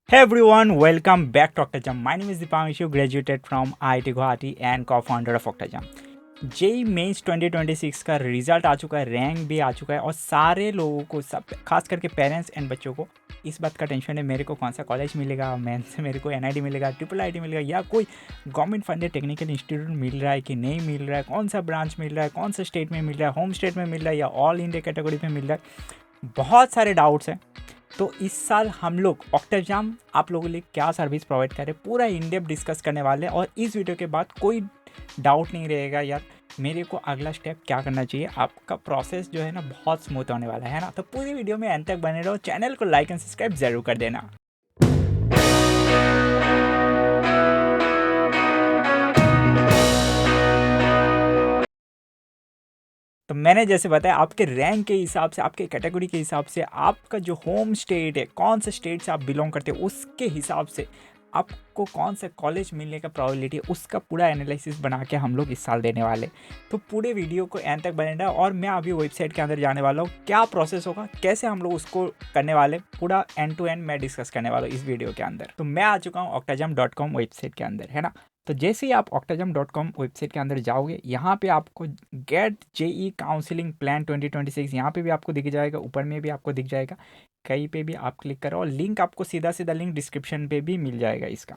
Hey everyone, welcome back to Octajam. My name is Dipanshu, graduated from IIT Guwahati and co-founder of Octajam. JEE Mains 2026 का result आ चुका है, rank भी आ चुका है और सारे लोगों को, सब खास करके पेरेंट्स एंड बच्चों को इस बात का टेंशन है मेरे को कौन सा कॉलेज मिलेगा, मेन से मेरे को एनआईटी मिलेगा, ट्रिपल आईटी मिलेगा या कोई गवर्नमेंट फंडेड टेक्निकल इंस्टीट्यूट मिल रहा है कि नहीं मिल रहा है, कौन सा ब्रांच मिल रहा है, कौन सा स्टेट में मिल रहा है, होम स्टेट में मिल रहा है या ऑल इंडिया कैटेगरी में मिल रहा है। बहुत सारे डाउट्स हैं। तो इस साल हम लोग ऑक्टाजाम आप लोगों के लिए क्या सर्विस प्रोवाइड कर रहे हैं, पूरा इन डेप्थ डिस्कस करने वाले हैं। और इस वीडियो के बाद कोई डाउट नहीं रहेगा यार मेरे को अगला स्टेप क्या करना चाहिए। आपका प्रोसेस जो है ना बहुत स्मूथ होने वाला है ना। तो पूरी वीडियो में अंत तक बने रहो, चैनल को लाइक एंड सब्सक्राइब जरूर कर देना। तो मैंने जैसे बताया आपके रैंक के हिसाब से, आपके कैटेगरी के हिसाब से, आपका जो होम स्टेट है, कौन से स्टेट से आप बिलोंग करते हो उसके हिसाब से आपको कौन सा कॉलेज मिलने का प्रोबेबिलिटी है, उसका पूरा एनालिसिस बना के हम लोग इस साल देने वाले। तो पूरे वीडियो को एंड तक बने रहा। और मैं अभी वेबसाइट के अंदर जाने वाला हूँ, क्या प्रोसेस होगा, कैसे हम लोग उसको करने वाले, पूरा एंड टू एंड मैं डिस्कस करने वाला हूँ इस वीडियो के अंदर। तो मैं आ चुका हूँ octajam.com वेबसाइट के अंदर, है ना। तो जैसे ही आप octajam.com वेबसाइट के अंदर जाओगे, यहाँ पे आपको गेट जेई काउंसलिंग प्लान 2026 यहाँ पे भी आपको दिख जाएगा, ऊपर में भी आपको दिख जाएगा, कहीं पे भी आप क्लिक करो और लिंक आपको सीधा सीधा लिंक डिस्क्रिप्शन पे भी मिल जाएगा इसका।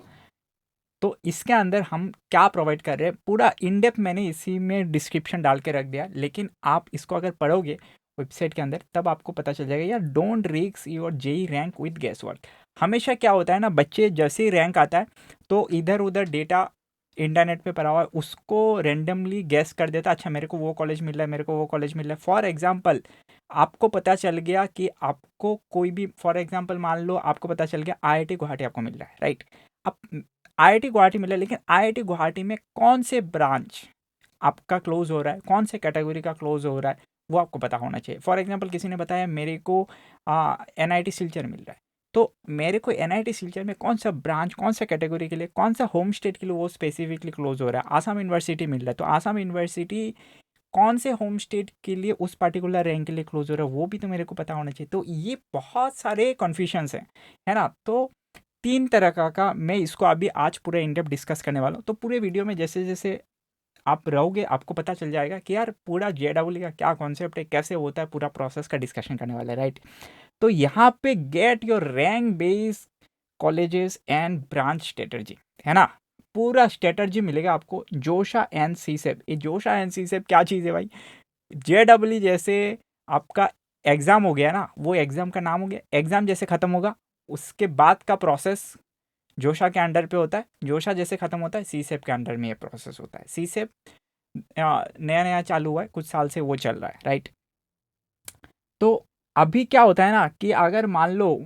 तो इसके अंदर हम क्या प्रोवाइड कर रहे हैं पूरा इन डेप्थ मैंने इसी में डिस्क्रिप्शन डाल के रख दिया, लेकिन आप इसको अगर पढ़ोगे वेबसाइट के अंदर तब आपको पता चल जाएगा यार don't risk your JEE rank with guesswork. हमेशा क्या होता है ना, बच्चे जैसे ही रैंक आता है तो इधर उधर डेटा इंटरनेट पे पड़ा हुआ है उसको रेंडमली गैस कर देता, अच्छा मेरे को वो कॉलेज मिल रहा है, मेरे को वो कॉलेज मिल रहा है। फॉर एग्जांपल आपको पता चल गया कि आपको कोई भी, फॉर एग्जांपल मान लो आपको पता चल गया आईआईटी गुवाहाटी आपको मिल रहा है, राइट। अब आईआईटी गुवाहाटी मिला, लेकिन आईआईटी गुवाहाटी में कौन से ब्रांच आपका क्लोज हो रहा है, कौन से कैटेगरी का क्लोज हो रहा है, वो आपको पता होना चाहिए। फॉर एग्जांपल किसी ने बताया मेरे को एनआईटी सिलचर मिल रहा है, तो मेरे को एनआईटी सिलचर में कौन सा ब्रांच, कौन सा कैटेगरी के लिए, कौन सा होम स्टेट के लिए वो स्पेसिफिकली क्लोज हो रहा है। आसाम यूनिवर्सिटी मिल रहा है तो आसाम यूनिवर्सिटी कौन से होम स्टेट के लिए उस पर्टिकुलर रैंक के लिए क्लोज हो रहा है वो भी तो मेरे को पता होना चाहिए। तो ये बहुत सारे कन्फ्यूजन्स हैं, है ना। तो तीन तरह का मैं इसको अभी आज पूरा इन डेप्थ डिस्कस करने वाला हूँ। तो पूरे वीडियो में जैसे जैसे आप रहोगे आपको पता चल जाएगा कि यार पूरा जेडब्ल्यू का क्या कॉन्सेप्ट है, कैसे होता है, पूरा प्रोसेस का डिस्कशन करने वाला है, राइट। तो यहाँ पे get your rank base colleges and branch strategy, है ना। पूरा स्ट्रेटर्जी मिलेगा आपको जोशा एंड सीसेप। ये जोशा एंड सीसेप क्या चीज़ है भाई, जेडब्ल्यू जैसे आपका एग्ज़ाम हो गया ना, वो एग्ज़ाम का नाम हो गया, एग्ज़ाम जैसे ख़त्म होगा उसके बाद का प्रोसेस जोशा के अंडर पे होता है, जोशा जैसे ख़त्म होता है सीसेप के अंडर में ये प्रोसेस होता है। सीसेप नया नया चालू हुआ है, कुछ साल से वो चल रहा है, राइट। तो अभी क्या होता है ना कि अगर मान लो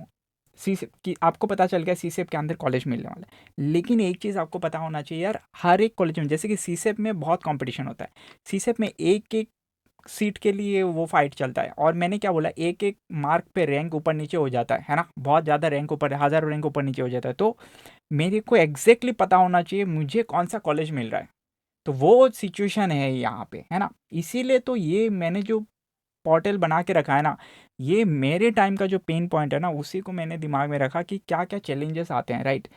सीसेप की आपको पता चल गया सीसेप के अंदर कॉलेज मिलने वाला है, लेकिन एक चीज़ आपको पता होना चाहिए यार, हर एक कॉलेज में जैसे कि सीसेप में बहुत कंपटीशन होता है, सीसेप में एक एक सीट के लिए वो फाइट चलता है। और मैंने क्या बोला, एक एक मार्क पे रैंक ऊपर नीचे हो जाता है ना, बहुत ज़्यादा रैंक ऊपर, हज़ारों रैंक ऊपर नीचे हो जाता है। तो मेरे को एग्जैक्टली पता होना चाहिए मुझे कौन सा कॉलेज मिल रहा है। तो वो सिचुएशन है यहाँ पे, है ना। इसीलिए तो ये मैंने जो पोर्टल बना के रखा है ना, ये मेरे टाइम का जो पेन पॉइंट है ना उसी को मैंने दिमाग में रखा कि क्या क्या चैलेंजेस आते हैं, राइट।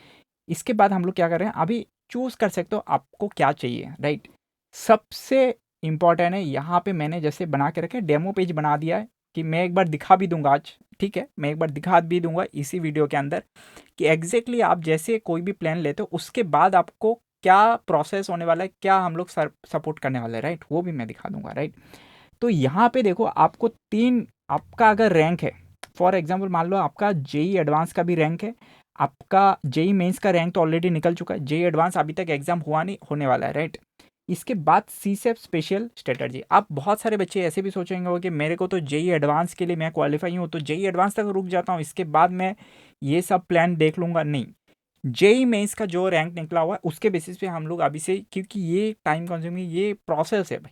इसके बाद हम लोग क्या कर रहे हैं, अभी चूज़ कर सकते हो आपको क्या चाहिए, राइट। सबसे इम्पॉर्टेंट है यहाँ पे मैंने जैसे बना के रखे डेमो पेज बना दिया है कि मैं एक बार दिखा भी दूंगा आज, ठीक है, मैं एक बार दिखा भी दूंगा इसी वीडियो के अंदर कि एग्जैक्टली आप जैसे कोई भी प्लान लेते हो उसके बाद आपको क्या प्रोसेस होने वाला है, क्या हम लोग सपोर्ट करने वाले हैं, राइट, वो भी मैं दिखा दूंगा, राइट। तो यहाँ पे देखो आपको तीन, आपका अगर रैंक है, फॉर एग्जांपल मान लो आपका जेई एडवांस का भी रैंक है, आपका जेई मेंस का रैंक तो ऑलरेडी निकल चुका है, जेई एडवांस अभी तक एग्जाम हुआ नहीं, होने वाला है, राइट। इसके बाद सीसेप स्पेशल स्ट्रेटर्जी। आप बहुत सारे बच्चे ऐसे भी सोचेंगे कि मेरे को तो जेई एडवांस के लिए मैं क्वालिफाई हूँ तो जेई एडवांस तक रुक जाता हूँ, इसके बाद मैं ये सब प्लान देख लूँगा। नहीं, जेई मेंस का जो रैंक निकला हुआ है उसके बेसिस पे हम लोग अभी से, क्योंकि ये टाइम कंज्यूमिंग ये प्रोसेस है भाई,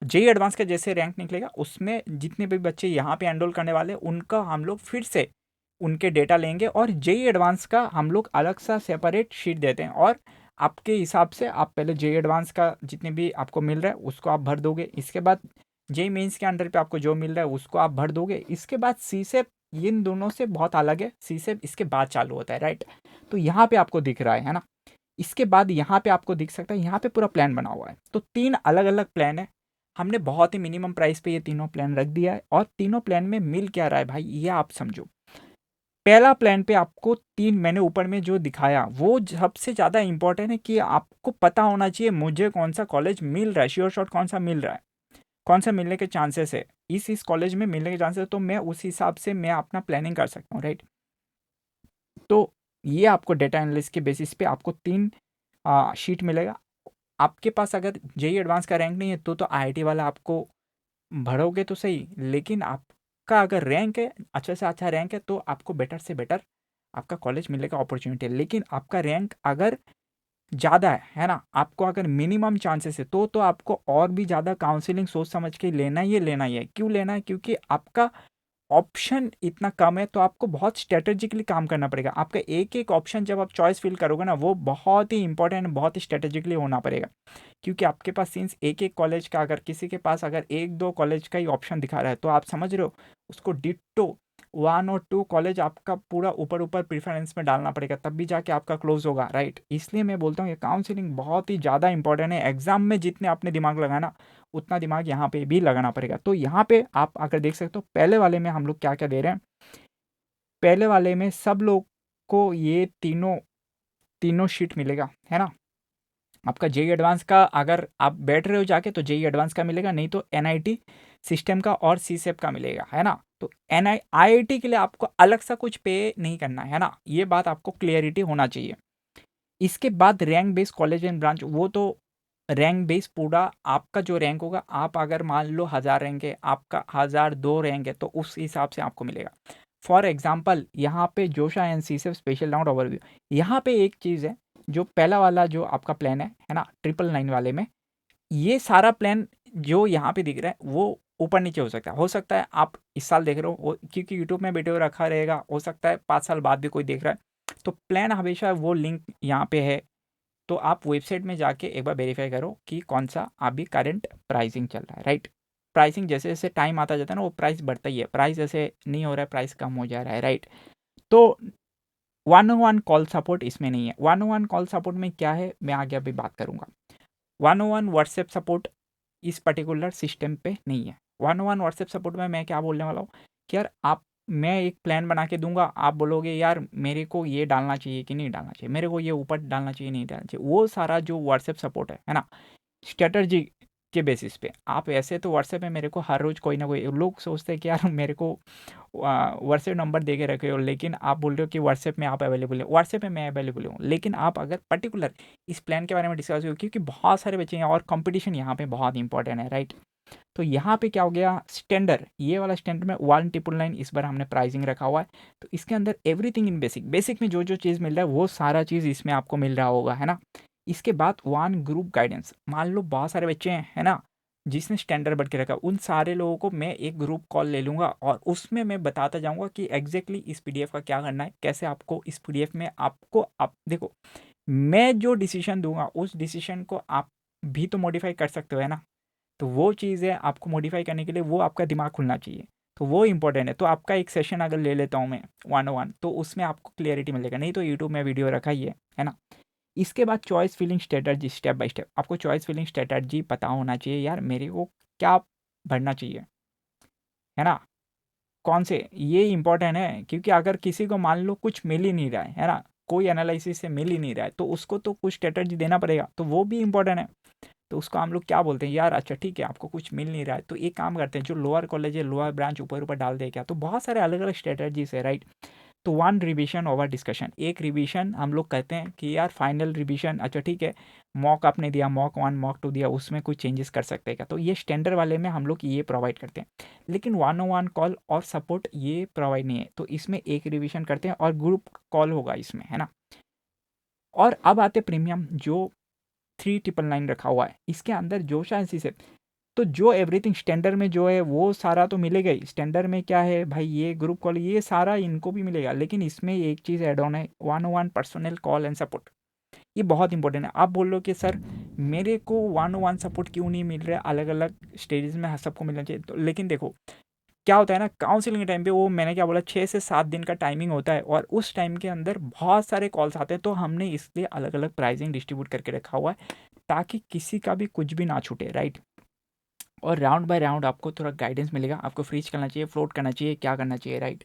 जेई एडवांस का जैसे रैंक निकलेगा उसमें जितने भी बच्चे यहाँ पे एनरोल करने वाले हैं उनका हम लोग फिर से उनके डेटा लेंगे और जेई एडवांस का हम लोग अलग सा सेपरेट शीट देते हैं और आपके हिसाब से आप पहले जेई एडवांस का जितने भी आपको मिल रहा है उसको आप भर दोगे, इसके बाद जेई मेंस के अंडर पे आपको जो मिल रहा है उसको आप भर दोगे, इसके बाद सीसेप इन दोनों से बहुत अलग है। सी से इसके बाद चालू होता है, राइट। तो यहाँ पे आपको दिख रहा है ना। इसके बाद यहाँ पे आपको दिख सकता है, यहाँ पे पूरा प्लान बना हुआ है। तो 3 अलग-अलग प्लान है। हमने बहुत ही मिनिमम प्राइस पे ये तीनों प्लान रख दिया है और तीनों प्लान में मिल क्या रहा है भाई, ये आप समझो। पहला प्लान पे आपको 3 मैंने ऊपर में जो दिखाया वो सबसे ज़्यादा इम्पोर्टेंट है कि आपको पता होना चाहिए मुझे कौन-सा कॉलेज मिल रहा है, श्योर शॉट कौन-सा मिल रहा है, कौन-सा मिलने के चांसेस है। इस कॉलेज में मिलने के चांसेस है, तो मैं उस हिसाब से मैं अपना प्लानिंग कर सकता हूँ, राइट। तो ये आपको डेटा एनालिस्ट के बेसिस पे आपको 3 शीट मिलेगा। आपके पास अगर जेईई एडवांस का रैंक नहीं है तो आईआईटी वाला आपको भरोगे तो सही, लेकिन आपका अगर रैंक है, अच्छा से अच्छा रैंक है, तो आपको बेटर से बेटर आपका कॉलेज मिलने का अपॉर्चुनिटी है। लेकिन आपका रैंक अगर ज़्यादा है ना, आपको अगर मिनिमम चांसेस है तो आपको और भी ज़्यादा काउंसलिंग सोच समझ के लेना ही है। क्यों लेना है? क्योंकि आपका ऑप्शन इतना कम है, तो आपको बहुत स्ट्रेटेजिकली काम करना पड़ेगा। आपका एक-एक ऑप्शन जब आप चॉइस फिल करोगे ना, वो बहुत ही इंपॉर्टेंट, बहुत ही स्ट्रेटेजिकली होना पड़ेगा। क्योंकि आपके पास सिंस एक-एक कॉलेज का, अगर किसी के पास अगर 1-2 कॉलेज का ही ऑप्शन दिखा रहा है, तो आप समझ रहे हो, उसको डिट्टो 1 और 2 कॉलेज आपका पूरा ऊपर-ऊपर प्रेफ़रेंस में डालना पड़ेगा, तब भी जाके आपका क्लोज़ होगा, राइट? इसलिए मैं बोलता हूँ ये काउंसलिंग बहुत ही ज़्यादा इंपॉर्टेंट है। एग्ज़ाम में जितने आपने दिमाग लगाया ना, उतना दिमाग यहाँ पे भी लगाना पड़ेगा। तो यहाँ पे आप अगर देख सकते हो, पहले वाले में हम लोग क्या-क्या दे रहे हैं। पहले वाले में सब लोग को ये तीनों शीट मिलेगा, है ना? आपका जेईई एडवांस का अगर आप बैठ रहे हो जाके, तो जेईई एडवांस का मिलेगा, नहीं तो एनआईटी सिस्टम का और सीसेप का मिलेगा, है ना? तो आईआईटी के लिए आपको अलग सा कुछ पे नहीं करना है ना? ये बात आपको क्लियरिटी होना चाहिए। इसके बाद rank based college and branch, वो तो रैंक बेस पूरा आपका जो रैंक होगा, आप अगर मान लो 1000 रैंक है, आपका 1002 रैंक है, तो उस हिसाब से आपको मिलेगा। फॉर एग्जाम्पल यहाँ पे JoSAA and CSAB special round overview, यहाँ पे एक चीज़ है, जो पहला वाला जो आपका प्लान है ना, 999 वाले में, ये सारा प्लान जो यहाँ पे दिख रहा है वो ऊपर नीचे हो सकता है आप इस साल देख रहे हो क्योंकि यूट्यूब में वीडियो रखा रहेगा, हो सकता है 5 साल बाद भी कोई देख रहा है, तो प्लान हमेशा वो लिंक यहाँ पे है। तो आप वेबसाइट में जाके एक बार वेरीफाई करो कि कौन सा अभी करंट प्राइसिंग चल रहा है, राइट। प्राइसिंग जैसे जैसे टाइम आता जाता है ना, वो प्राइस बढ़ता ही है, प्राइस ऐसे नहीं हो रहा है, प्राइस कम हो जा रहा है, राइट। तो 101 कॉल सपोर्ट इसमें नहीं है। 101 कॉल सपोर्ट में क्या है, मैं आगे अभी बात करूंगा। 101 व्हाट्सएप सपोर्ट इस पर्टिकुलर सिस्टम पे नहीं है। 101 व्हाट्सएप सपोर्ट में मैं क्या बोलने वाला हूँ कि यार आप, मैं एक प्लान बना के दूंगा, आप बोलोगे यार मेरे को ये डालना चाहिए कि नहीं डालना चाहिए, मेरे को ये ऊपर डालना चाहिए नहीं डालना चाहिए, वो सारा जो व्हाट्सएप सपोर्ट है ना, स्ट्रेटर्जी के बेसिस पे आप ऐसे तो व्हाट्सएप में मेरे को हर रोज़ कोई ना कोई लोग सोचते हैं कि यार मेरे को व्हाट्सएप नंबर दे के रखे हो, लेकिन आप बोल रहे हो कि व्हाट्सएप में आप अवेलेबल है, व्हाट्सएप में मैं अवेलेबल हूँ, लेकिन आप अगर पर्टिकुलर इस प्लान के बारे में डिस्कस हो, क्योंकि बहुत सारे बच्चे हैं और कंपटीशन यहाँ पे बहुत इंपॉर्टेंट है, राइट। तो यहाँ पे क्या हो गया, स्टैंडर्ड, ये वाला स्टैंडर्ड में 1999 इस बार हमने प्राइसिंग रखा हुआ है। तो इसके अंदर एवरीथिंग इन बेसिक, बेसिक में जो जो चीज़ मिल रहा है वो सारा चीज़ इसमें आपको मिल रहा होगा, है ना। इसके बाद वन ग्रुप गाइडेंस, मान लो बहुत सारे बच्चे हैं, है ना, जिसने स्टैंडर्ड बढ़ के रखा, उन सारे लोगों को मैं एक ग्रुप कॉल ले लूँगा और उसमें मैं बताता जाऊँगा कि एग्जैक्टली इस पीडीएफ का क्या करना है, कैसे आपको इस पीडीएफ में आपको, आप देखो, मैं जो डिसीजन दूंगा उस डिसीजन को आप भी तो मॉडिफाई कर सकते हो, है ना। तो वो चीज़ है, आपको मॉडिफाई करने के लिए वो आपका दिमाग खुलना चाहिए, तो वो इंपॉर्टेंट है। तो आपका एक सेशन अगर ले लेता हूँ मैं 101, तो उसमें आपको क्लियरिटी मिलेगा, नहीं तो यूट्यूब में वीडियो रखा ही है ना। इसके बाद choice filling strategy, step by step आपको चॉइस फिलिंग स्ट्रेटर्जी पता होना चाहिए, यार मेरे को क्या भरना चाहिए, है ना, कौन से, ये इंपॉर्टेंट है। क्योंकि अगर किसी को मान लो कुछ मिल ही नहीं रहा है ना, कोई एनालिसिस से मिल ही नहीं रहा है, तो उसको तो कुछ स्ट्रेटर्जी देना पड़ेगा, तो वो भी इंपॉर्टेंट है। तो उसको हम लोग क्या बोलते हैं, यार अच्छा ठीक है आपको कुछ मिल नहीं रहा है, तो एक काम करते हैं, जो लोअर कॉलेज है लोअर ब्रांच ऊपर ऊपर डाल दे क्या, तो बहुत सारे अलग अलग स्ट्रेटर्जीज है, राइट। तो वन रिवीजन ओवर डिस्कशन, एक रिवीजन हम लोग कहते हैं कि यार फाइनल रिवीजन, अच्छा ठीक है, मॉक आपने दिया, मॉक 1 मॉक 2 दिया, उसमें कुछ चेंजेस कर सकते हैं क्या, तो ये स्टैंडर्ड वाले में हम लोग ये प्रोवाइड करते हैं। लेकिन 101 कॉल और सपोर्ट ये प्रोवाइड नहीं है, तो इसमें एक रिवीजन करते हैं और ग्रुप कॉल होगा इसमें, है ना। और अब आते प्रीमियम जो 3999 रखा हुआ है, इसके अंदर जो शायद से, तो जो एवरीथिंग स्टैंडर्ड में जो है वो सारा तो मिलेगा ही। स्टैंडर्ड में क्या है भाई, ये ग्रुप कॉल ये सारा इनको भी मिलेगा, लेकिन इसमें एक चीज़ ऐड ऑन है, 101 पर्सनल कॉल एंड सपोर्ट, ये बहुत इंपॉर्टेंट है। आप बोल लो कि सर मेरे को 101 सपोर्ट क्यों नहीं मिल रहा है, अलग अलग स्टेजेस में सबको मिलना चाहिए, तो लेकिन देखो क्या होता है ना, काउंसलिंग के टाइम पे वो मैंने क्या बोला 6 से 7 दिन का टाइमिंग होता है, और उस टाइम के अंदर बहुत सारे कॉल्स आते हैं, तो हमने इसलिए अलग अलग प्राइसिंग डिस्ट्रीब्यूट करके रखा हुआ है ताकि किसी का भी कुछ भी ना छूटे, राइट। और राउंड बाय राउंड आपको थोड़ा गाइडेंस मिलेगा, आपको फ्रीज करना चाहिए, फ्लोट करना चाहिए, क्या करना चाहिए, राइट।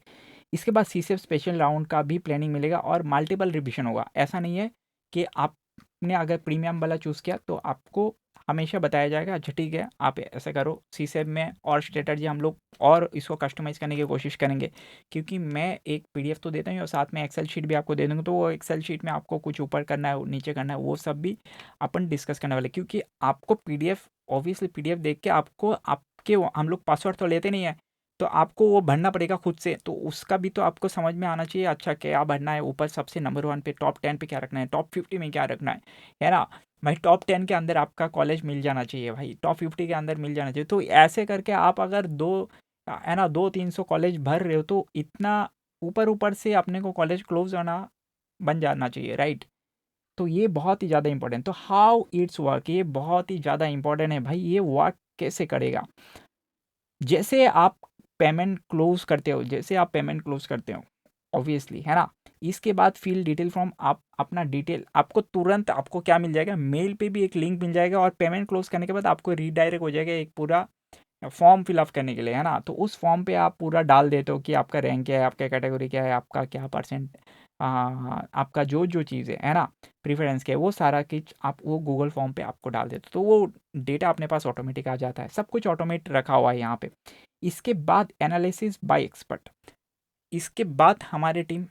इसके बाद सीसेफ स्पेशल राउंड का भी प्लानिंग मिलेगा और मल्टीपल रिविजन होगा। ऐसा नहीं है कि आपने अगर प्रीमियम वाला चूज़ किया तो आपको हमेशा बताया जाएगा अच्छा ठीक है आप ऐसा करो सीसेफ में, और स्ट्रेटजी हम लोग और इसको कस्टमाइज़ करने की कोशिश करेंगे, क्योंकि मैं एक पीडीएफ तो देता हूँ और साथ में एक्सेल शीट भी आपको दे दूँगा, तो वो एक्सेल शीट में आपको कुछ ऊपर करना है नीचे करना है वो सब भी अपन डिस्कस करने वाले, क्योंकि आपको पीडीएफ ऑब्वियसली पीडीएफ देख के आपको आपके हम लोग पासवर्ड तो लेते नहीं है, तो आपको वो भरना पड़ेगा खुद से, तो उसका भी तो आपको समझ में आना चाहिए अच्छा क्या भरना है, ऊपर सबसे नंबर 1 पे टॉप 10 पे क्या रखना है, टॉप 50 में क्या रखना है ना। भाई टॉप 10 के अंदर आपका कॉलेज मिल जाना चाहिए, भाई टॉप 50 के अंदर मिल जाना चाहिए, तो ऐसे करके आप अगर दो है ना 200-300 कॉलेज भर रहे हो तो इतना ऊपर ऊपर से अपने को कॉलेज क्लोज होना बन जाना चाहिए, राइट। तो ये बहुत ही ज़्यादा इंपॉर्टेंट, तो हाउ इट्स वर्क ये बहुत ही ज़्यादा इंपॉर्टेंट है भाई, ये वर्क कैसे करेगा। जैसे आप पेमेंट क्लोज करते हो ऑब्वियसली है ना, इसके बाद फिल डिटेल फॉर्म आप अपना डिटेल आपको तुरंत आपको क्या मिल जाएगा, मेल पे भी एक लिंक मिल जाएगा, और पेमेंट क्लोज करने के बाद आपको रीडायरेक्ट हो जाएगा एक पूरा फॉर्म फिलअप करने के लिए, है ना। तो उस फॉर्म पे आप पूरा डाल देते हो कि आपका रैंक क्या है, आपका कैटेगरी क्या है, आपका क्या परसेंट, आपका जो जो चीज़ है ना, प्रीफरेंस क्या है, वो सारा कुछ आप वो गूगल फॉर्म पे आपको डाल देते हो, तो वो डेटा अपने पास ऑटोमेटिक आ जाता है, सब कुछ ऑटोमेट रखा हुआ है यहाँ पे। इसके बाद एनालिसिस बाय एक्सपर्ट, इसके बाद हमारी टीम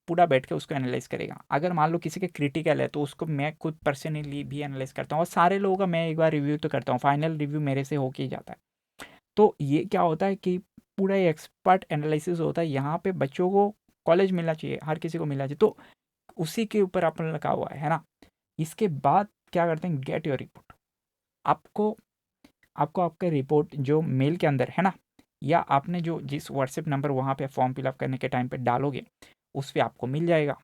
पूरा बैठ के उसको एनालाइज करेगा। अगर मान लो किसी के क्रिटिकल है तो उसको मैं खुद पर्सनली भी एनालाइज करता हूँ, और सारे लोगों का मैं एक बार रिव्यू तो करता हूँ, फाइनल रिव्यू मेरे से होके ही जाता है। तो ये क्या होता है कि पूरा एक्सपर्ट एनालिसिस होता है, यहाँ पे बच्चों को कॉलेज मिलना चाहिए, हर किसी को मिलना चाहिए, तो उसी के ऊपर अपन लगा हुआ है ना। इसके बाद क्या करते हैं, गेट योर रिपोर्ट, आपको आपको आपका रिपोर्ट जो मेल के अंदर है ना, या आपने जो जिस व्हाट्सएप नंबर वहाँ पे फॉर्म फिलअप करने के टाइम पे डालोगे उस पर आपको मिल जाएगा,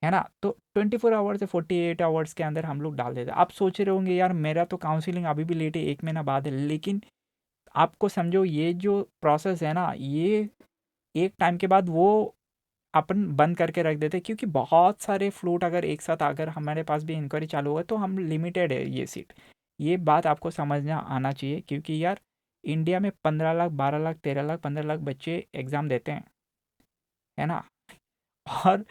है ना। तो 24 आवर्स से 48 आवर्स के अंदर हम लोग डाल देते हैं। आप सोच रहे होंगे यार मेरा तो काउंसिलिंग अभी भी लेट है, 1 महीना बाद है, लेकिन आपको समझो ये जो प्रोसेस है ना, ये एक टाइम के बाद वो अपन बंद करके रख देते हैं, क्योंकि बहुत सारे फ्लोट अगर एक साथ अगर हमारे पास भी इंक्वायरी चालू हुआ तो हम लिमिटेड है ये सीट, ये बात आपको समझना आना चाहिए, क्योंकि यार इंडिया में 15 लाख 12 लाख 13 लाख 15 लाख बच्चे एग्ज़ाम देते हैं, है ना। और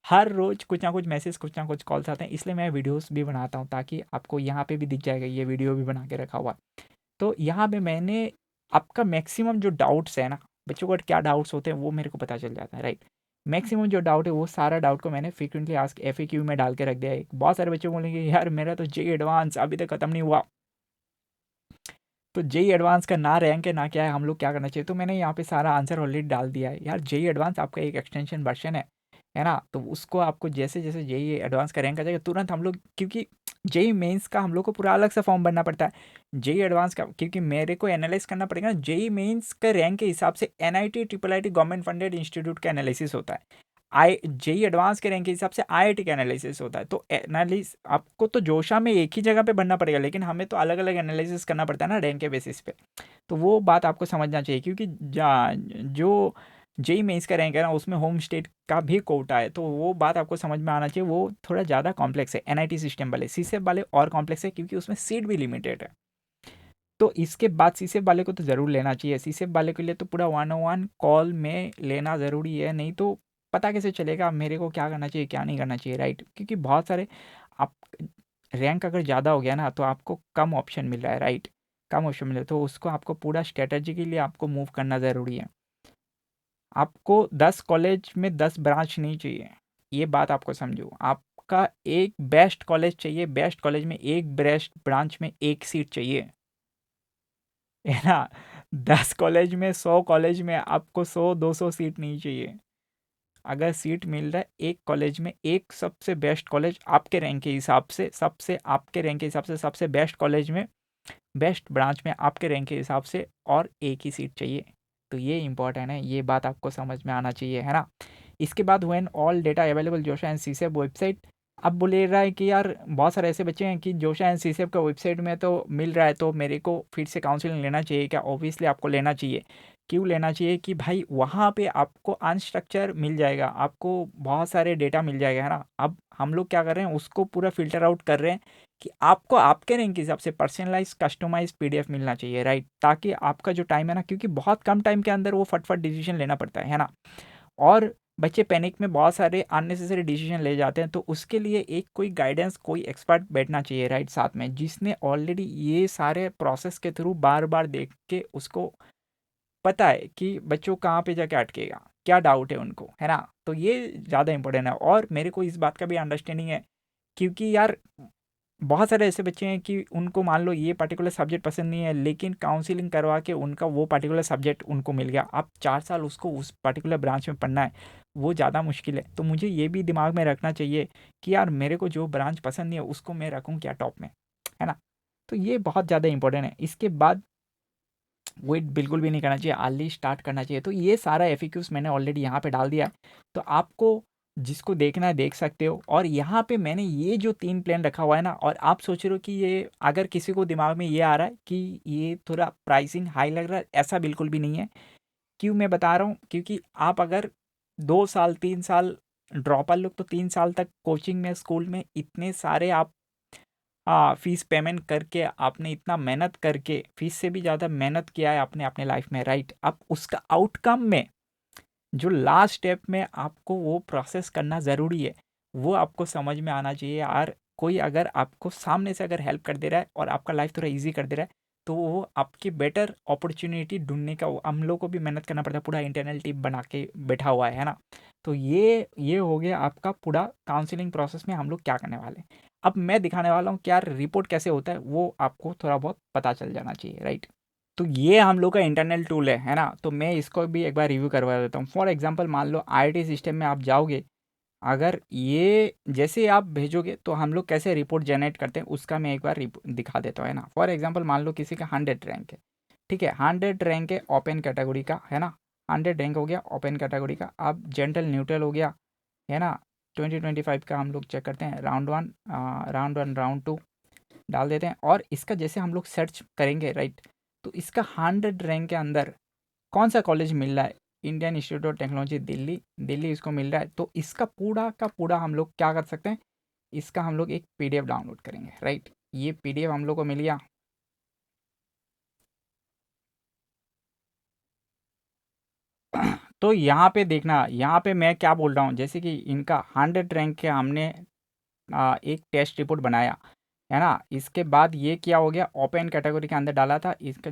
हर रोज़ कुछ ना कुछ मैसेज कुछ ना कुछ कॉल्स आते हैं, इसलिए मैं वीडियोस भी बनाता हूँ ताकि आपको यहाँ पे भी दिख जाएगा, ये वीडियो भी बना के रखा हुआ है। तो यहाँ पे मैंने आपका मैक्सिमम जो डाउट्स है ना, बच्चों को क्या डाउट्स होते हैं वो मेरे को पता चल जाता है, राइट। मैक्सिमम जो डाउट है वो सारा डाउट को मैंने फ्रीक्वेंटली आस्क एफएक्यू में डाल के रख दिया है। बहुत सारे बच्चे बोलेंगे यार मेरा तो जेई एडवांस अभी तक ख़त्म नहीं हुआ, तो जेई एडवांस का ना रैंक है ना क्या है, हम लोग क्या करना चाहिए, तो मैंने यहाँ पे सारा आंसर ऑलरेडी डाल दिया है यार। जेई एडवांस आपका एक एक्सटेंशन वर्जन है ना, तो उसको आपको जैसे जैसे जेई एडवांस का रैंक आ जाएगा तुरंत हम लोग, क्योंकि जेई मेंस का हम लोग को पूरा अलग सा फॉर्म भरना पड़ता है, जेई एडवांस का क्योंकि मेरे को एनालाइज करना पड़ेगा ना, जेई मेंस का रैंक के हिसाब से NIT triple IT government funded institute का एनालिसिस होता है, आई जेई एडवांस के रैंक के हिसाब से आईआईटी का एनालिसिस होता है। तो एनालिस आपको तो जोशा में एक ही जगह पे बनना पड़ेगा, लेकिन हमें तो अलग अलग एनालिसिस करना पड़ता है ना रैंक के बेसिस पे, तो वो बात आपको समझना चाहिए, क्योंकि जो जेई मेंस का रैंक है ना उसमें होम स्टेट का भी कोटा है, तो वो बात आपको समझ में आना चाहिए, वो थोड़ा ज़्यादा कॉम्प्लेक्स है एनआईटी सिस्टम वाले, सीसेफ वाले और कॉम्प्लेक्स है क्योंकि उसमें सीट भी लिमिटेड है। तो इसके बाद सीसेफ वाले को तो ज़रूर लेना चाहिए, सीसेफ वाले के लिए तो पूरा 1-on-1 कॉल में लेना ज़रूरी है, नहीं तो पता कैसे चलेगा मेरे को क्या करना चाहिए क्या नहीं करना चाहिए, राइट। क्योंकि बहुत सारे आप रैंक अगर ज़्यादा हो गया ना तो आपको कम ऑप्शन मिल रहा है, राइट, कम ऑप्शन मिल रहा है, तो उसको आपको पूरा स्ट्रेटजी के लिए आपको मूव करना ज़रूरी है। आपको 10 कॉलेज में 10 ब्रांच नहीं चाहिए, ये बात आपको समझो, आपका एक बेस्ट कॉलेज चाहिए, बेस्ट कॉलेज में एक बेस्ट ब्रांच में एक सीट चाहिए, है ना। 10 कॉलेज में 100 कॉलेज में आपको 100-200 सीट नहीं चाहिए। अगर सीट मिल रहा है एक कॉलेज में, एक सबसे बेस्ट कॉलेज आपके रैंक के हिसाब से, सबसे आपके रैंक के हिसाब से सबसे बेस्ट कॉलेज में, बेस्ट ब्रांच में आपके रैंक के हिसाब से, और एक ही सीट चाहिए, तो ये इंपॉर्टेंट है, ये बात आपको समझ में आना चाहिए, है ना। इसके बाद when all data available JoSAA and CSAB website, अब बोले रहा है कि यार बहुत सारे ऐसे बच्चे हैं कि जोशा एंड सीसेफ का वेबसाइट में तो मिल रहा है, तो मेरे को फिर से काउंसलिंग लेना चाहिए क्या, ऑब्वियसली आपको लेना चाहिए, क्यों लेना चाहिए कि भाई वहाँ पे आपको अनस्ट्रक्चर मिल जाएगा, आपको बहुत सारे डेटा मिल जाएगा, है ना। अब हम लोग क्या कर रहे हैं, उसको पूरा फ़िल्टर आउट कर रहे हैं कि आपको आपके रैंक के हिसाब से पर्सनलाइज़ कस्टमाइज़ पीडीएफ मिलना चाहिए, राइट। ताकि आपका जो टाइम है ना, क्योंकि बहुत कम टाइम के अंदर वो फटाफट डिसीजन लेना पड़ता है ना। और बच्चे पैनिक में बहुत सारे अननेसेसरी डिसीजन ले जाते हैं, तो उसके लिए एक कोई गाइडेंस, कोई एक्सपर्ट बैठना चाहिए, राइट, साथ में, जिसने ऑलरेडी ये सारे प्रोसेस के थ्रू बार बार देख के उसको पता है कि बच्चों कहाँ पे जाके अटकेगा, क्या डाउट है उनको, है ना। तो ये ज़्यादा इंपॉर्टेंट है। और मेरे को इस बात का भी अंडरस्टैंडिंग है, क्योंकि यार बहुत सारे ऐसे बच्चे हैं कि उनको मान लो ये पर्टिकुलर सब्जेक्ट पसंद नहीं है, लेकिन काउंसलिंग करवा के उनका वो पर्टिकुलर सब्जेक्ट उनको मिल गया। अब 4 साल उसको उस पर्टिकुलर ब्रांच में पढ़ना है, वो ज़्यादा मुश्किल है। तो मुझे ये भी दिमाग में रखना चाहिए कि यार मेरे को जो ब्रांच पसंद नहीं है उसको मैं रखूँ क्या टॉप में, है ना। तो ये बहुत ज़्यादा इंपॉर्टेंट है। इसके बाद वेट बिल्कुल भी नहीं करना चाहिए, अर्ली स्टार्ट करना चाहिए। तो ये सारा एफएक्यूज मैंने ऑलरेडी यहाँ पे डाल दिया है, तो आपको जिसको देखना है देख सकते हो। और यहाँ पे मैंने ये जो 3 प्लान रखा हुआ है ना, और आप सोच रहे हो कि ये, अगर किसी को दिमाग में ये आ रहा है कि ये थोड़ा प्राइसिंग हाई लग रहा है, ऐसा बिल्कुल भी नहीं है। क्यों मैं बता रहा हूँ, क्योंकि आप अगर 2 साल 3 साल ड्रॉपर लोग तो 3 साल तक कोचिंग में, स्कूल में इतने सारे आप फीस पेमेंट करके, आपने इतना मेहनत करके, फीस से भी ज़्यादा मेहनत किया है आपने अपने लाइफ में, राइट। अब उसका आउटकम में जो लास्ट स्टेप में आपको वो प्रोसेस करना ज़रूरी है, वो आपको समझ में आना चाहिए यार। कोई अगर आपको सामने से अगर हेल्प कर दे रहा है और आपका लाइफ थोड़ा इजी कर दे रहा है, तो वो आपकी बेटर अपॉर्चुनिटी ढूंढने का, हम लोग को भी मेहनत करना पड़ता है, पूरा इंटरनल टीम बना के बैठा हुआ है ना। तो ये हो गया आपका पूरा काउंसलिंग प्रोसेस में हम लोग क्या करने वाले हैं। अब मैं दिखाने वाला हूँ कि यार रिपोर्ट कैसे होता है, वो आपको थोड़ा बहुत पता चल जाना चाहिए, राइट। तो ये हम लोग का इंटरनल टूल है ना। तो मैं इसको भी एक बार रिव्यू करवा देता हूँ। फॉर एग्जांपल मान लो आईटी सिस्टम में आप जाओगे, अगर ये जैसे आप भेजोगे तो हम लोग कैसे रिपोर्ट जनरेट करते हैं उसका मैं एक बार दिखा देता हूँ, है ना। फॉर एग्जांपल मान लो किसी का 100 रैंक है, ठीक है, 100 रैंक है ओपन कैटेगरी का, है ना। 100 रैंक हो गया ओपन कैटेगरी का। अब जनरल न्यूट्रल हो गया, है ना। 2025 का हम लोग चेक करते हैं, राउंड 1 राउंड 2 डाल देते हैं। और इसका जैसे हम लोग सर्च करेंगे, राइट, तो इसका 100 रैंक के अंदर कौन सा कॉलेज मिल रहा है, Indian institute of technology Delhi, Delhi इसको मिल रहा है। तो इसका पूरा का पूरा हम लोग क्या कर सकते हैं, इसका हम लोग एक पीडीएफ डाउनलोड करेंगे, राइट। ये पीडीएफ हम लोग को मिल गया। तो यहाँ पे देखना, यहाँ पे मैं क्या बोल रहा हूँ, जैसे कि इनका 100 रैंक के हमने एक टेस्ट रिपोर्ट बनाया, है ना। इसके बाद ये क्या हो गया, ओपन कैटेगरी के अंदर डाला था, इसका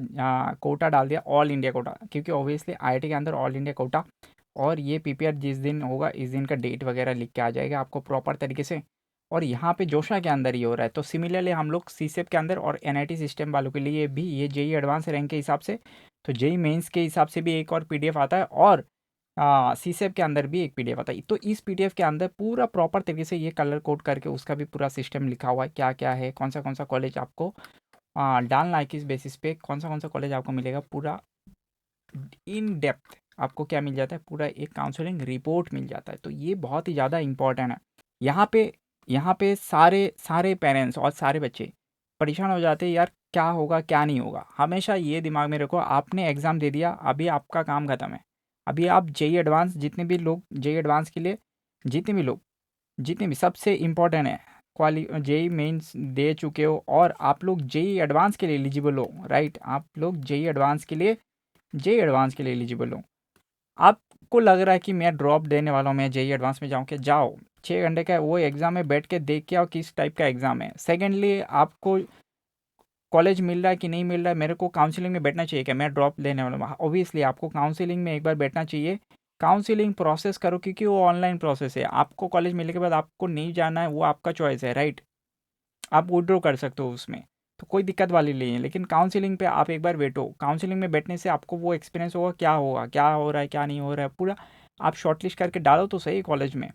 कोटा डाल दिया, ऑल इंडिया कोटा, क्योंकि ऑब्वियसली आईआईटी के अंदर ऑल इंडिया कोटा। और ये पीपीआर जिस दिन होगा इस दिन का डेट वगैरह लिख के आ जाएगा आपको प्रॉपर तरीके से। और यहाँ पे जोशा के अंदर ये हो रहा है। तो सिमिलरली हम लोग सीसेप के अंदर और एनआईटी सिस्टम वालों के लिए भी ये जेई एडवांस रैंक के हिसाब से, तो जेई मेंस के हिसाब से भी एक और पीडीएफ आता है, और सीसेप के अंदर भी एक पीडीएफ आता है। तो इस पीडीएफ के अंदर पूरा प्रॉपर तरीके से ये कलर कोड करके उसका भी पूरा सिस्टम लिखा हुआ है, क्या क्या है, कौन सा कॉलेज आपको डालना है, किस बेसिस पे कौन सा कॉलेज आपको मिलेगा, पूरा इन डेप्थ आपको क्या मिल जाता है, पूरा एक काउंसलिंग रिपोर्ट मिल जाता है। तो ये बहुत ही ज़्यादा इंपॉर्टेंट है। यहाँ पे यहाँ पे सारे सारे पेरेंट्स और सारे बच्चे परेशान हो जाते हैं, यार क्या होगा क्या नहीं होगा। हमेशा ये दिमाग में रखो, आपने एग्ज़ाम दे दिया, अभी आपका काम ख़त्म है। अभी आप जेई एडवांस, जितने भी लोग जेई एडवांस के लिए, जितने भी लोग, जितने भी, सबसे इम्पोर्टेंट है, जेई मेंस दे चुके हो और आप लोग जेई एडवांस के लिए एलिजिबल हो, राइट। आप लोग जेई एडवांस के लिए एलिजिबल हो। आपको लग रहा है कि मैं ड्रॉप देने वाला हूँ, मैं जेई एडवांस में जाऊँ, कि जाओ 6 घंटे का वो एग्ज़ाम में बैठ के देख के आओ किस टाइप का एग्ज़ाम है। सेकेंडली, आपको कॉलेज मिल रहा है कि नहीं मिल रहा है, मेरे को काउंसलिंग में बैठना चाहिए क्या, मैं ड्रॉप लेने वाला हूँ। ऑब्वियसली आपको काउंसलिंग में एक बार बैठना चाहिए। काउंसलिंग प्रोसेस करो, क्योंकि वो ऑनलाइन प्रोसेस है। आपको कॉलेज मिलने के बाद आपको नहीं जाना है, वो आपका चॉइस है, राइट। आप विड्रॉ कर सकते हो उसमें, तो कोई दिक्कत वाली नहीं है। लेकिन काउंसलिंग पे आप एक बार बैठो, काउंसलिंग में बैठने से आपको वो एक्सपीरियंस होगा, क्या होगा, क्या हो रहा है क्या नहीं हो रहा है, पूरा आप शॉर्टलिस्ट करके डालो तो सही कॉलेज में।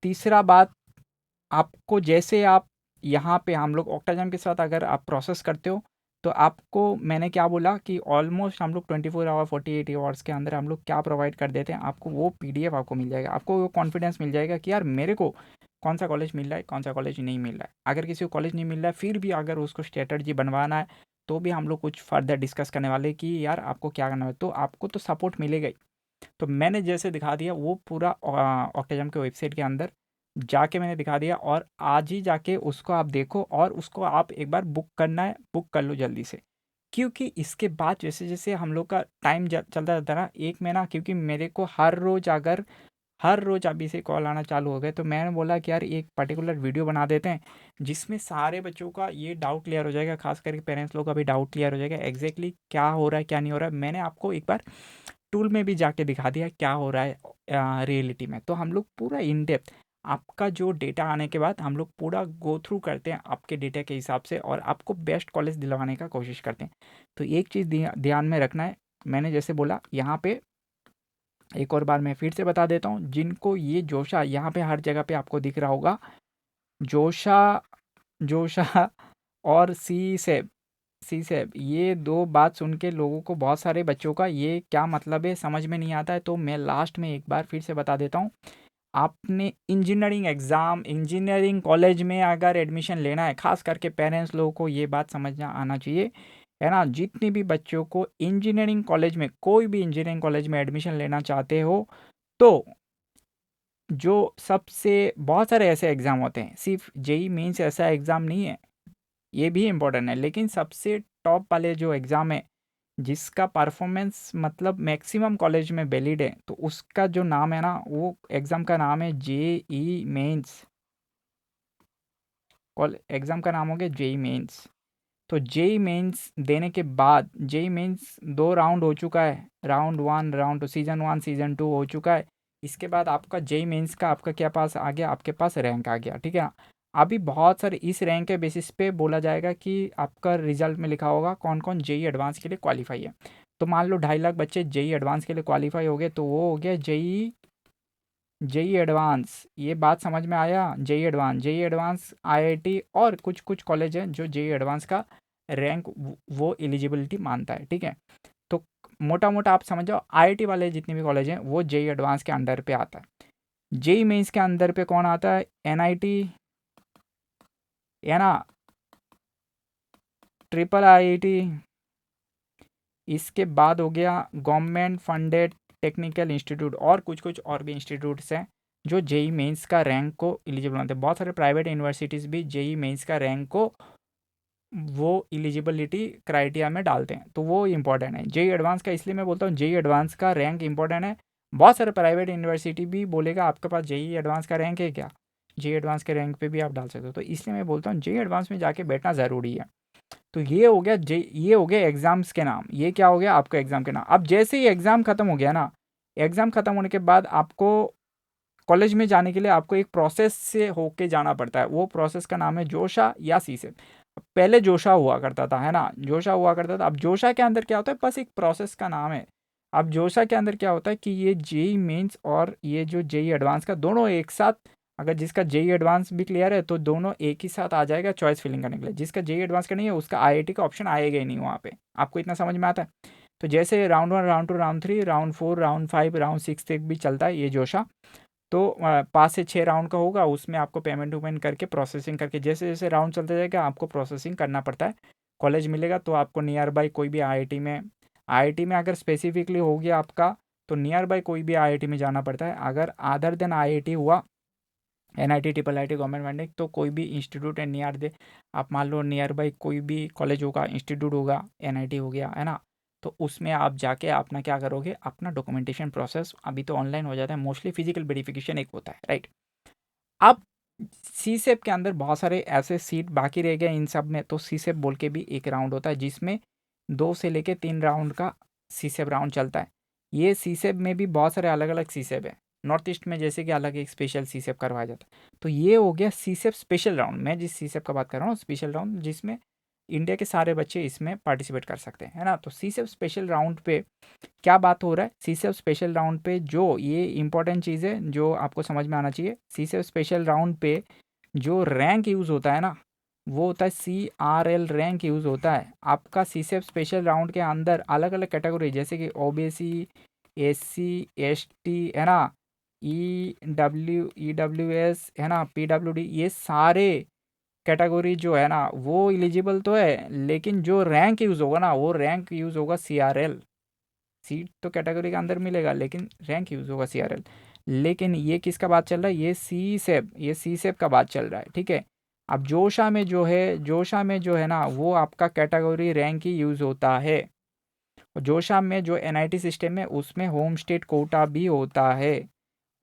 तीसरा बात, आपको जैसे आप यहाँ पे हम लोग ऑक्टाजाम के साथ अगर आप प्रोसेस करते हो, तो आपको मैंने क्या बोला कि ऑलमोस्ट हम लोग 24 आवर 48 आवर्स के अंदर हम लोग क्या प्रोवाइड कर देते हैं, आपको वो पीडीएफ आपको मिल जाएगा। आपको वो कॉन्फिडेंस मिल जाएगा कि यार मेरे को कौन सा कॉलेज मिल रहा है, कौन सा कॉलेज नहीं मिल रहा है। अगर किसी को कॉलेज नहीं मिल रहा है, फिर भी अगर उसको स्ट्रेटजी बनवाना है, तो भी हम लोग कुछ फर्दर डिस्कस करने वाले कि यार आपको क्या करना है, तो आपको तो सपोर्ट मिलेगा ही। तो मैंने जैसे दिखा दिया वो पूरा ऑक्टेजम के वेबसाइट के अंदर जाके मैंने दिखा दिया, और आज ही जाके उसको आप देखो और उसको आप एक बार बुक करना है, बुक कर लो जल्दी से। क्योंकि इसके बाद जैसे जैसे हम लोग का टाइम चलता जाता है ना, एक महीना, क्योंकि मेरे को हर रोज़ अभी से कॉल आना चालू हो गए, तो मैंने बोला कि यार एक पर्टिकुलर वीडियो बना देते हैं जिसमें सारे बच्चों का ये डाउट क्लियर हो जाएगा, खास करके पेरेंट्स लोग का भी डाउट क्लियर हो जाएगा एग्जैक्टली क्या हो रहा है क्या नहीं हो रहा है। मैंने आपको एक बार टूल में भी जाके दिखा दिया क्या हो रहा है रियलिटी में। तो हम लोग पूरा इन डेप्थ आपका जो डेटा आने के बाद हम लोग पूरा गो थ्रू करते हैं आपके डेटा के हिसाब से, और आपको बेस्ट कॉलेज दिलवाने का कोशिश करते हैं। तो एक चीज़ ध्यान में रखना है, मैंने जैसे बोला यहाँ पे एक और बार मैं फिर से बता देता हूँ, जिनको ये जोशा यहाँ पे हर जगह पे आपको दिख रहा होगा, जोशा जोशा और सी सेब, ये दो बात सुन के लोगों को, बहुत सारे बच्चों का ये क्या मतलब है समझ में नहीं आता है। तो मैं लास्ट में एक बार फिर से बता देता हूँ, आपने इंजीनियरिंग कॉलेज में अगर एडमिशन लेना है, खास करके पेरेंट्स लोगों को ये बात समझना आना चाहिए, है ना। जितनी भी बच्चों को इंजीनियरिंग कॉलेज में, कोई भी इंजीनियरिंग कॉलेज में एडमिशन लेना चाहते हो, तो जो सबसे बहुत सारे ऐसे एग्ज़ाम होते हैं, सिर्फ जेई मेंस ऐसा एग्ज़ाम नहीं है, ये भी इम्पोर्टेंट है, लेकिन सबसे टॉप वाले जो एग्ज़ाम है जिसका परफॉर्मेंस मतलब मैक्सिमम कॉलेज में वैलिड है, तो उसका जो नाम है ना, वो एग्ज़ाम का नाम है जेई मेंस। एग्ज़ाम का नाम हो गया जेई मेंस। तो जेई मेंस देने के बाद, जेई मेंस 2 राउंड हो चुका है, राउंड 1 राउंड 2, सीज़न 1 सीज़न 2 हो चुका है। इसके बाद आपका जेई मेंस का आपका क्या पास आ गया, आपके पास रैंक आ गया, ठीक है। अभी बहुत सारे इस रैंक के बेसिस पे बोला जाएगा कि आपका रिजल्ट में लिखा होगा कौन कौन जेई एडवांस के लिए क्वालिफाई है। तो मान लो 2.5 लाख बच्चे जेई एडवांस के लिए क्वालिफाई हो गए, तो वो हो गया जेई जेई एडवांस। ये बात समझ में आया, जेई एडवांस आईआईटी और कुछ कुछ कॉलेज हैं जो जेई एडवांस का रैंक वो एलिजिबिलिटी मानता है, ठीक है। तो मोटा मोटा आप समझ जाओ, आईआईटी वाले जितने भी कॉलेज हैं वो जेई एडवांस के अंडर पे आता है। जेई मेंस के अंदर पे कौन आता है, एनआईटी, है ना, ट्रिपल आईआईटी। इसके बाद हो गया गवर्नमेंट फंडेड टेक्निकल इंस्टीट्यूट, और कुछ कुछ और भी इंस्टीट्यूट्स हैं जो जेई मेंस का रैंक को एलिजिबल बनाते हैं। बहुत सारे प्राइवेट यूनिवर्सिटीज़ भी जेई मेंस का रैंक को वो एलिजिबिलिटी क्राइटेरिया में डालते हैं, तो वो इंपॉर्टेंट है जेई एडवांस का। इसलिए मैं बोलता हूँ जेई एडवांस का रैंक इंपॉर्टेंट है। बहुत सारे प्राइवेट यूनिवर्सिटी भी बोलेगा आपके पास जेई एडवांस का रैंक है क्या, जेई एडवांस के रैंक पे भी आप डाल सकते हो। तो इसलिए मैं बोलता हूँ जेई एडवांस में जाके बैठना ज़रूरी है। तो ये हो गया एग्ज़ाम्स के नाम, ये क्या हो गया आपका एग्ज़ाम के नाम। अब जैसे ही एग्ज़ाम ख़त्म हो गया ना, एग्ज़ाम ख़त्म होने के बाद आपको कॉलेज में जाने के लिए आपको एक प्रोसेस से होके जाना पड़ता है, वो प्रोसेस का नाम है जोशा या सीसेट। पहले जोशा हुआ करता था, है ना, जोशा हुआ करता था। अब जोशा के अंदर क्या होता है, बस एक प्रोसेस का नाम है। अब जोशा के अंदर क्या होता है कि ये जेई मेंस और ये जो जेई एडवांस का दोनों एक साथ, अगर जिसका जेई एडवांस भी क्लियर है तो दोनों एक ही साथ आ जाएगा चॉइस फिलिंग करने के लिए। जिसका जेई एडवांस का नहीं है उसका आईआईटी का ऑप्शन आएगा ही नहीं वहाँ पे। आपको इतना समझ में आता है। तो जैसे round 1 round 2 round 3 round 4 round 5 round 6 तक भी चलता है ये जोशा। तो 5 से 6 राउंड का होगा, उसमें आपको पेमेंट वेमेंट करके प्रोसेसिंग करके जैसे जैसे राउंड चलता जाएगा आपको प्रोसेसिंग करना पड़ता है। कॉलेज मिलेगा तो आपको नियर बाई कोई भी आईआईटी में अगर स्पेसिफिकली हो गया आपका, तो नियर बाई कोई भी आईआईटी में जाना पड़ता है। अगर अदर देन आईआईटी हुआ, NIT triple IT government funding, तो कोई भी इंस्टीट्यूट है नियर दे, आप मान लो नियर बाई कोई भी कॉलेज होगा, इंस्टीट्यूट होगा, एनआईटी हो गया, है ना, तो उसमें आप जाके अपना क्या करोगे, अपना डॉक्यूमेंटेशन प्रोसेस अभी तो ऑनलाइन हो जाता है, मोस्टली फिजिकल वेरिफिकेशन एक होता है, राइट। अब सी सेप के अंदर बहुत सारे ऐसे सीट बाकी रह गए इन सब में, तो सी सेप बोल के भी एक राउंड होता है जिसमें 2 से लेके 3 राउंड का सी सेप राउंड चलता है। ये सी सेप में भी बहुत सारे अलग अलग सी सेप है, नॉर्थ ईस्ट में जैसे कि अलग एक स्पेशल सी सेप करवाया जाता है। तो ये हो गया सी सेप स्पेशल राउंड, मैं जिस सी सेप का बात कर रहा हूँ स्पेशल राउंड, जिसमें इंडिया के सारे बच्चे इसमें पार्टिसिपेट कर सकते हैं, है ना। तो सी सेप स्पेशल राउंड पे क्या बात हो रहा है, सी सेफ स्पेशल राउंड पे जो ये इंपॉर्टेंट चीज़ है जो आपको समझ में आना चाहिए, सी सेफ स्पेशल राउंड पे जो रैंक यूज़ होता है ना, वो होता है CRL रैंक यूज़ होता है। आपका सी सेफ स्पेशल राउंड के अंदर अलग अलग कैटेगरी जैसे कि ओबीसी, SC ST, है ना, EWS, है ना, PWD, ये सारे कैटेगरी जो है ना वो एलिजिबल तो है, लेकिन जो रैंक यूज़ होगा ना वो रैंक यूज़ होगा CRL। सीट तो कैटेगरी के अंदर मिलेगा लेकिन रैंक यूज़ होगा CRL। लेकिन ये किसका बात चल रहा है, ये सी सेप का बात चल रहा है, ठीक है। अब जोशा में जो है ना वो आपका कैटेगरी रैंक ही यूज़ होता है। और जोशा में जो NIT सिस्टम है उसमें होम स्टेट कोटा भी होता है,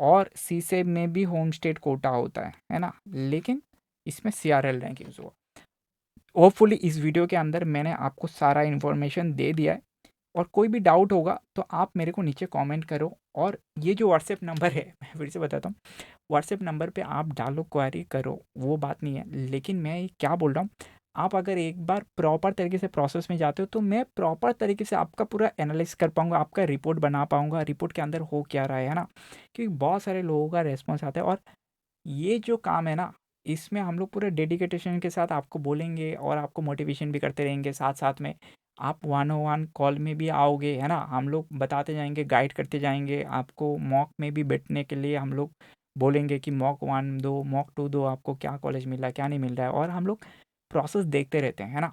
और सी सेप में भी होम स्टेट कोटा होता है ना। लेकिन इसमें CRL रैंक यूज़ होगा। होपफुली इस वीडियो के अंदर मैंने आपको सारा इन्फॉर्मेशन दे दिया है, और कोई भी डाउट होगा तो आप मेरे को नीचे कमेंट करो। और ये जो व्हाट्सएप नंबर है मैं फिर से बताता हूँ, व्हाट्सएप नंबर पे आप डालो, क्वेरी करो, वो बात नहीं है। लेकिन मैं ये क्या बोल रहा हूँ, आप अगर एक बार प्रॉपर तरीके से प्रोसेस में जाते हो तो मैं प्रॉपर तरीके से आपका पूरा एनालिसिस कर पाऊंगा, आपका रिपोर्ट बना पाऊंगा, रिपोर्ट के अंदर हो क्या रहा है ना। क्योंकि बहुत सारे लोगों का रेस्पॉन्स आता है, और ये जो काम है ना इसमें हम लोग पूरे डेडिकेटेशन के साथ आपको बोलेंगे और आपको मोटिवेशन भी करते रहेंगे। साथ साथ में आप 1-on-1 कॉल में भी आओगे, है ना। हम लोग बताते जाएंगे, गाइड करते जाएंगे आपको। मॉक में भी बैठने के लिए हम लोग बोलेंगे कि मॉक 1 दो, मॉक 2 दो, आपको क्या कॉलेज मिल रहा है क्या नहीं मिल रहा है, और हम लोग प्रोसेस देखते रहते हैं, है ना।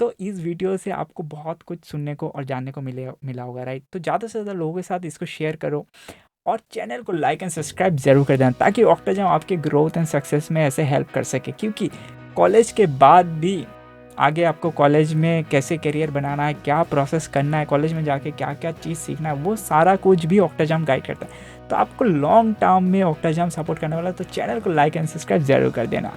तो इस वीडियो से आपको बहुत कुछ सुनने को और जानने को मिला होगा, राइट। तो ज़्यादा से ज़्यादा लोगों के साथ इसको शेयर करो, और चैनल को लाइक एंड सब्सक्राइब ज़रूर कर देना, ताकि ऑक्टाजाम आपके ग्रोथ एंड सक्सेस में ऐसे हेल्प कर सके। क्योंकि कॉलेज के बाद भी आगे आपको कॉलेज में कैसे करियर बनाना है, क्या प्रोसेस करना है, कॉलेज में जाके क्या क्या चीज़ सीखना है, वो सारा कुछ भी ऑक्टाजाम गाइड करता है। तो आपको लॉन्ग टर्म में ऑक्टाजाम सपोर्ट करने वाला है, तो चैनल को लाइक एंड सब्सक्राइब ज़रूर कर देना।